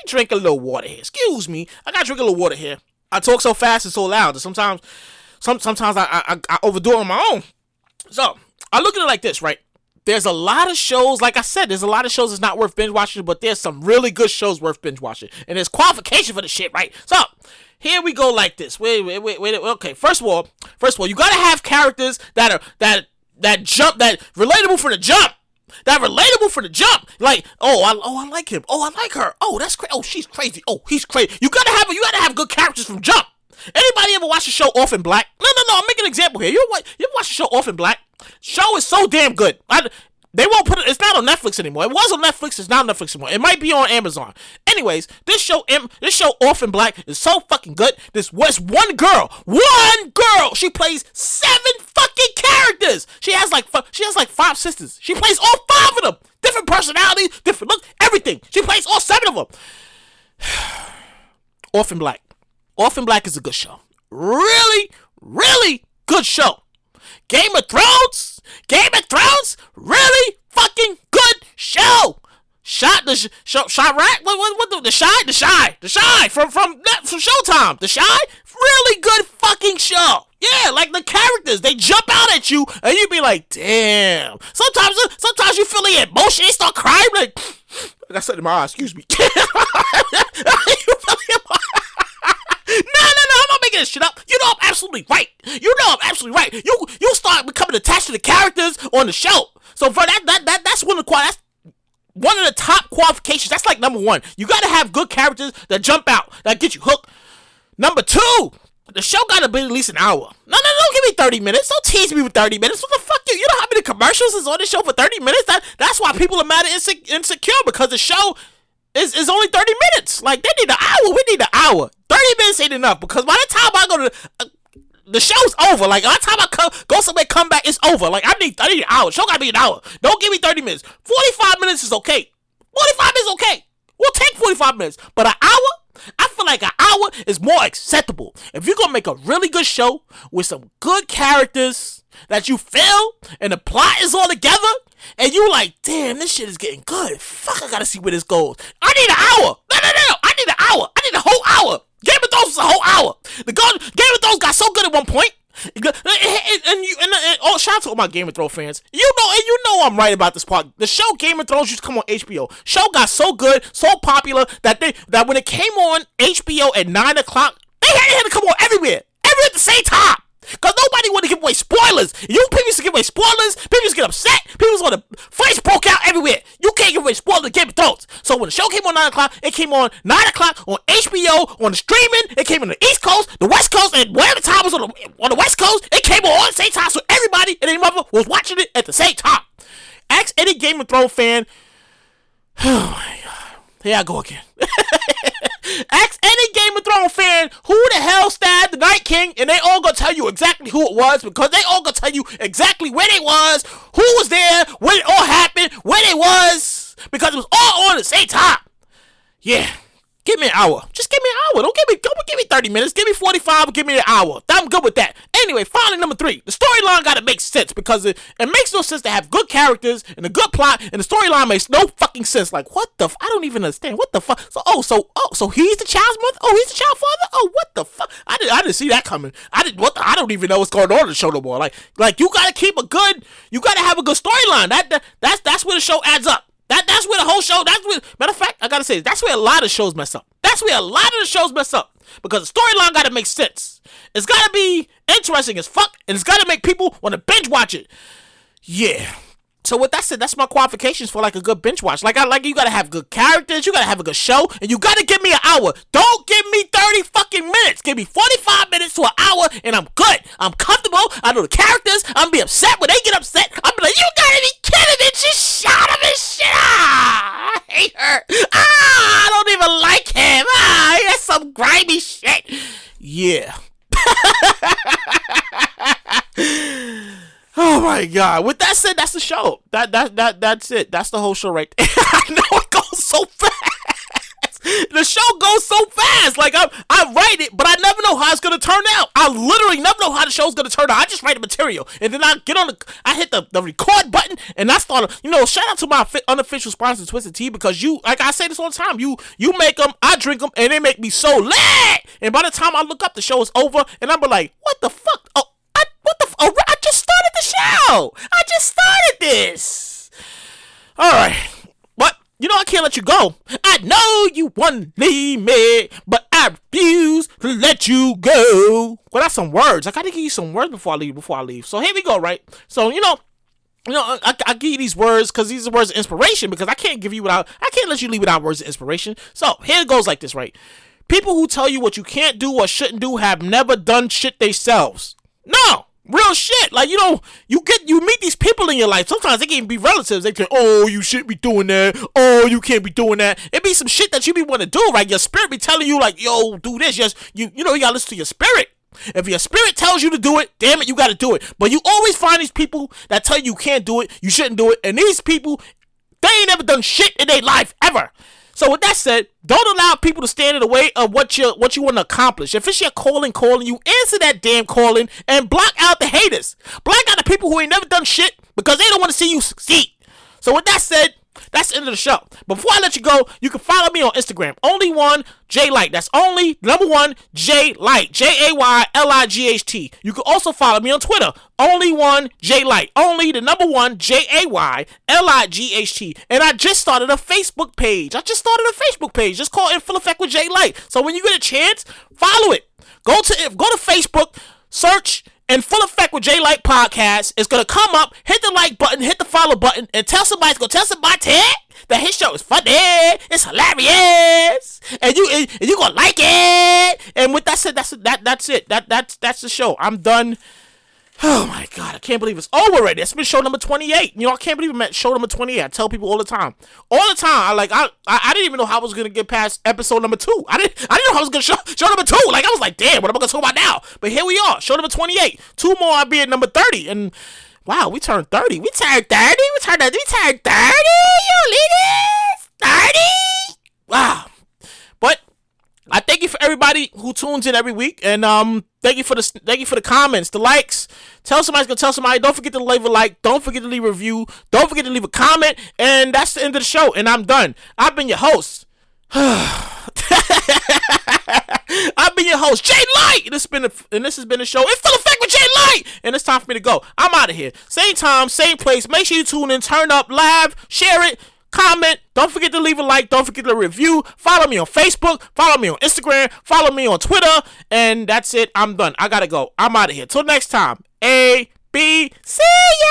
drink a little water here. Excuse me. I gotta drink a little water here. I talk so fast and so loud that sometimes I overdo it on my own. So I look at it like this, right? There's a lot of shows, like I said, there's a lot of shows that's not worth binge watching, but there's some really good shows worth binge watching, and there's qualification for the shit, right? So here we go like this. Wait. Okay, first of all, you gotta have characters that relatable from the jump. Like, I like him. Oh, I like her. Oh, that's crazy. Oh, she's crazy. Oh, he's crazy. You gotta have good characters from jump. Anybody ever watch the show Orphan Black? No. I'm making an example here. You ever watch the show Orphan Black? Show is so damn good. They won't put it. It's not on Netflix anymore. It was on Netflix. It's not on Netflix anymore. It might be on Amazon. Anyways, this show Orphan Black is so fucking good. This was one girl. She plays 7 fucking characters. She has like 5 sisters. She plays all 5 of them. Different personalities, different look, everything. She plays all 7 of them. Orphan Black. Orphan Black is a good show. Really, really good show. Game of Thrones, really fucking good show. Shot the Shot Rack. What the Shy from Showtime. The Shy, really good fucking show. Yeah, like the characters, they jump out at you, and you be like, damn. Sometimes you feel the emotion, they start crying like I got something in my eye. Excuse me. No, I'm not making this shit up. You know I'm absolutely right. You start becoming attached to the characters on the show. So for that's one of the top qualifications. That's like number one. You gotta have good characters that jump out, that get you hooked. Number two, the show gotta be at least an hour. No, don't give me 30 minutes. Don't tease me with 30 minutes. What the fuck, you know how many commercials is on the show for 30 minutes? That's why people are mad at Insecure, because the show is only 30 minutes. Like, they need an hour. We need an hour. 30 minutes ain't enough, because by the time I go to the show's over. Like, by the time I go somewhere, come back, it's over. Like, I need an hour. Show gotta be an hour. Don't give me 30 minutes. 45 minutes is okay. 45 minutes is okay. We'll take 45 minutes. But an hour? I feel like an hour is more acceptable. If you're gonna make a really good show with some good characters that you feel and the plot is all together, and you like, damn, this shit is getting good. Fuck, I gotta see where this goes. I need an hour. No. I need an hour. I need a whole hour. Game of Thrones was a whole hour. Game of Thrones got so good at one point. And shout out to all my Game of Thrones fans. You know I'm right about this part. The show Game of Thrones used to come on HBO. Show got so good, so popular that when it came on HBO at 9 o'clock, they had to come on everywhere at the same time. Cause nobody want to give away spoilers. You people used to give away spoilers. People used to get upset. People was on the fights broke out everywhere. You can't give away spoilers of Game of Thrones. So when the show came on 9 o'clock, it came on 9 o'clock on HBO, on the streaming. It came on the East Coast, the West Coast, and whatever time was on the West Coast, it came on at the same time. So everybody and their mother was watching it at the same time. Ask any Game of Thrones fan. Oh my God. Here I go again. Ask any Game of Thrones fan who the hell stabbed the Night King, and they all gonna tell you exactly who it was, because they all gonna tell you exactly where they was, who was there, when it all happened, where they was, because it was all on at the same time. Yeah. Give me an hour. Just give me an hour. Don't give me 30 minutes. Give me 45 or give me an hour. I'm good with that. Anyway, finally, number 3. The storyline gotta make sense, because it makes no sense to have good characters and a good plot, and the storyline makes no fucking sense. Like, what the I don't even understand. What the fuck? So he's the child's mother? Oh, he's the child father? Oh, what the fuck? I didn't see that coming. I don't even know what's going on in the show no more. Like you gotta you gotta have a good storyline. That's where the show adds up. That's where the whole show, matter of fact, I gotta say, that's where a lot of shows mess up. Because the storyline gotta make sense. It's gotta be interesting as fuck, and it's gotta make people want to binge watch it. Yeah. So with that said, that's my qualifications for like a good binge watch. Like you gotta have good characters, you gotta have a good show, and you gotta give me an hour. Don't give me 30 fucking minutes. Give me 45 minutes to an hour, and I'm good. I'm comfortable. I know the characters. I'm gonna be upset when they get upset. I'm like, you gotta be kidding me. She shot him and shit. I hate her. I don't even like him. He has some grimy shit. Yeah. Oh my God. With that said, that's the show. That's it. That's the whole show right there. I know it goes so fast. The show goes so fast. Like I write it, but I never know how it's gonna turn out. I literally never know how the show's gonna turn out. I just write the material, and then I hit the record button, and I start. Shout out to my unofficial sponsor, Twisted Tea, because like I say this all the time. You make them, I drink them, and they make me so lit. And by the time I look up, the show is over, and I'm like, what the fuck? I just started the show. I just started this. All right. What? I can't let you go. I know you want to leave me, but I refuse to let you go. Well, that's some words. I got to give you some words before I leave. So here we go, right? So, I give you these words because these are words of inspiration, because I can't let you leave without words of inspiration. So here it goes like this, right? People who tell you what you can't do or shouldn't do have never done shit themselves. No. Real shit. Like, you meet these people in your life. Sometimes they can even be relatives. They say, oh, you shouldn't be doing that. Oh, you can't be doing that. It be some shit that you be want to do, right? Your spirit be telling you, like, yo, do this. Yes, you gotta listen to your spirit. If your spirit tells you to do it, damn it, you gotta do it. But you always find these people that tell you can't do it, you shouldn't do it, and these people, they ain't never done shit in their life ever. So with that said, don't allow people to stand in the way of what you want to accomplish. If it's your calling, you answer that damn calling and block out the haters. Block out the people who ain't never done shit because they don't want to see you succeed. So with that said, That's the end of the show. Before I let you go, you can follow me on Instagram. Only one J Light. That's only number one J Light. JAYLIGHT. You can also follow me on Twitter. Only one J Light. Only the number one JAYLIGHT. And I just started a Facebook page. Just call it Full Effect with J Light. So when you get a chance, follow it. Go to Facebook, search and Full Effect with J Light podcast. It's gonna come up. Hit the like button, hit the follow button, and tell somebody that his show is funny. It's hilarious, and you gonna like it. And with that said, that's it. That's the show. I'm done. Oh my God, I can't believe it's over already. That's been show number 28. You know, I can't believe I'm at show number 28. I tell people all the time. I didn't even know how I was gonna get past episode number 2. I didn't know how I was gonna show number 2. Like, I was like, damn, what am I gonna talk about now? But here we are, show number 28. 2 more, I'll be at number 30. And wow, we turned 30. We turned 30. We turned 30. You ladies, 30. Wow. But I thank you for everybody who tunes in every week, and thank you for the comments, the likes. Tell somebody's gonna tell somebody. Don't forget to leave a like. Don't forget to leave a review. Don't forget to leave a comment. And that's the end of the show. And I'm done. I've been your host. I've been your host, J Light. This has been the show. It's Full Effect with J Light. And it's time for me to go. I'm out of here. Same time, same place. Make sure you tune in. Turn up, live, share it. Comment. Don't forget to leave a like. Don't forget to review. Follow me on Facebook. Follow me on Instagram. Follow me on Twitter. And that's it. I'm done. I gotta go. I'm out of here. Till next time. A, B, see ya!